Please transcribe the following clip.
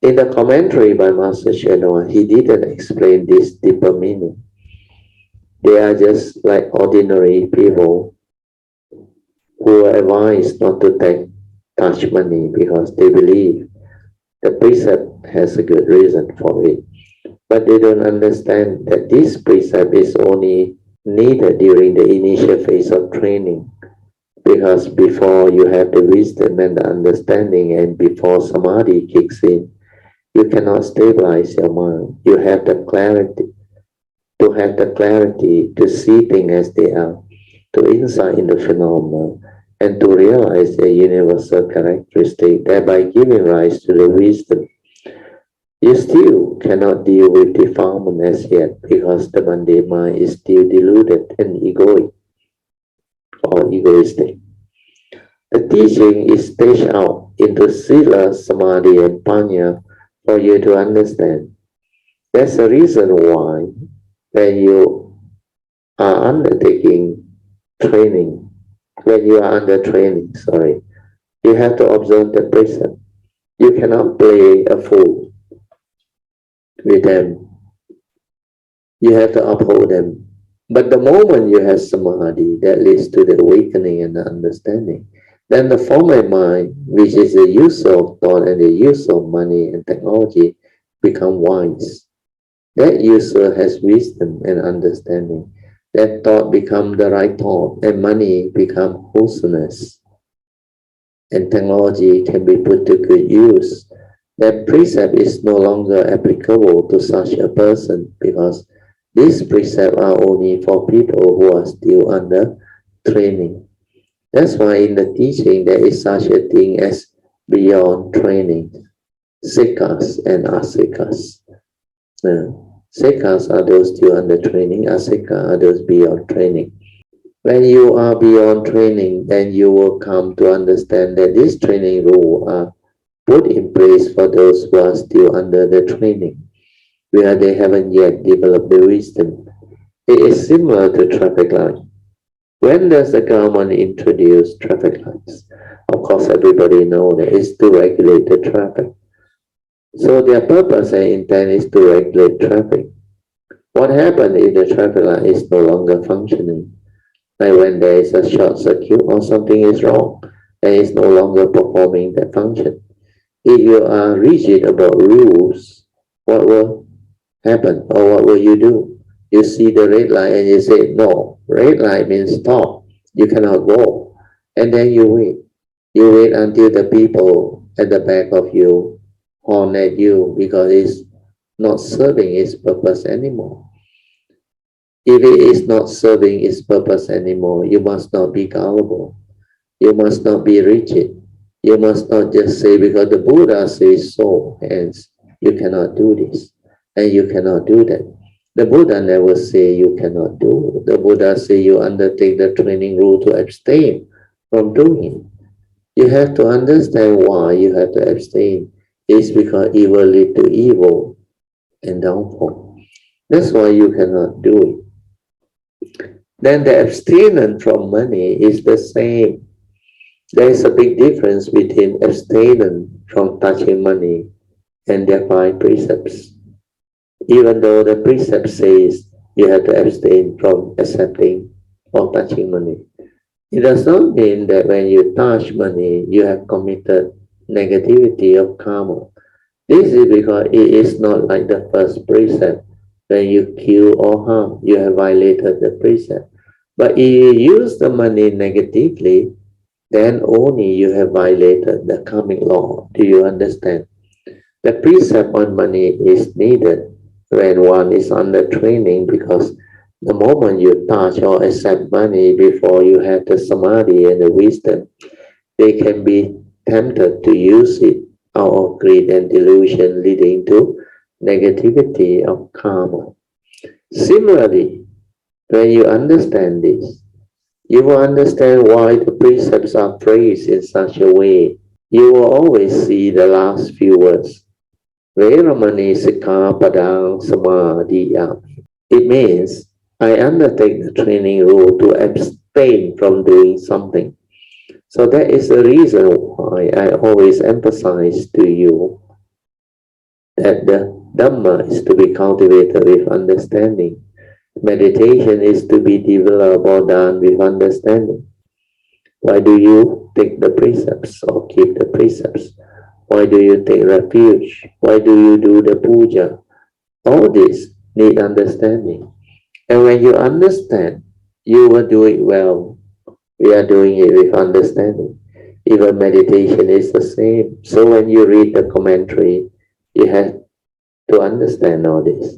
In the commentary by Master Shenua, he didn't explain this deeper meaning. They are just like ordinary people who are advised not to touch money because they believe the precept has a good reason for it. But they don't understand that this precept is only needed during the initial phase of training, because before you have the wisdom and the understanding and before samadhi kicks in, you cannot stabilize your mind. You have the clarity, to have the clarity to see things as they are, to insight in the phenomena, and to realize their universal characteristic, thereby giving rise to the wisdom. You still cannot deal with defilement as yet because the mundane mind is still deluded and egoic or egoistic. The teaching is staged out into sila, samadhi, and panya for you to understand. That's the reason why when you are undertaking training, when you are under training, you have to observe the precept. You cannot play a fool with them. You have to uphold them. But the moment you have samadhi, that leads to the awakening and the understanding. Then the former mind, which is the use of thought and the use of money and technology, become wise. That user has wisdom and understanding. That thought become the right thought, and money become wholesomeness. And technology can be put to good use. That precept is no longer applicable to such a person because these precepts are only for people who are still under training. That's why in the teaching there is such a thing as beyond training, sekhas and asekhas. Sekhas are those still under training, asekha are those beyond training. When you are beyond training, then you will come to understand that these training rules are put in place for those who are still under the training, where they haven't yet developed the wisdom. It is similar to traffic light. When does the government introduce traffic lights? Of course, everybody knows that it's to regulate the traffic. So their purpose and intent is to regulate traffic. What happens if the traffic light is no longer functioning? Like when there is a short circuit or something is wrong and it's no longer performing that function. If you are rigid about rules, what will happen or what will you do? You see the red light and you say, no, red light means stop. You cannot go. And then you wait. You wait until the people at the back of you horn at you because it's not serving its purpose anymore. If it is not serving its purpose anymore, you must not be gullible. You must not be rigid. You must not just say because the Buddha says so, hence you cannot do this and you cannot do that. The Buddha never say you cannot do. The Buddha say you undertake the training rule to abstain from doing. You have to understand why you have to abstain. It's because evil lead to evil and downfall. That's why you cannot do it. Then the abstinence from money is the same. There is a big difference between abstinence from touching money and their five precepts. Even though the precept says you have to abstain from accepting or touching money, it does not mean that when you touch money, you have committed negativity of karma. This is because it is not like the first precept. When you kill or harm, you have violated the precept. But if you use the money negatively, then only you have violated the karmic law. Do you understand? The precept on money is needed when one is under training because the moment you touch or accept money before you have the samadhi and the wisdom, they can be tempted to use it out of greed and delusion, leading to negativity of karma. Similarly, when you understand this, you will understand why the precepts are phrased in such a way. You will always see the last few words. Veramani sekha padang samadhiyami. It means I undertake the training rule to abstain from doing something. So that is the reason why I always emphasize to you that the Dhamma is to be cultivated with understanding. Meditation is to be developed or done with understanding. Why do you take the precepts or keep the precepts? Why do you take refuge? Why do you do the puja? All this need understanding. And when you understand, you will do it well. We are doing it with understanding. Even meditation is the same. So when you read the commentary, you have to understand all this.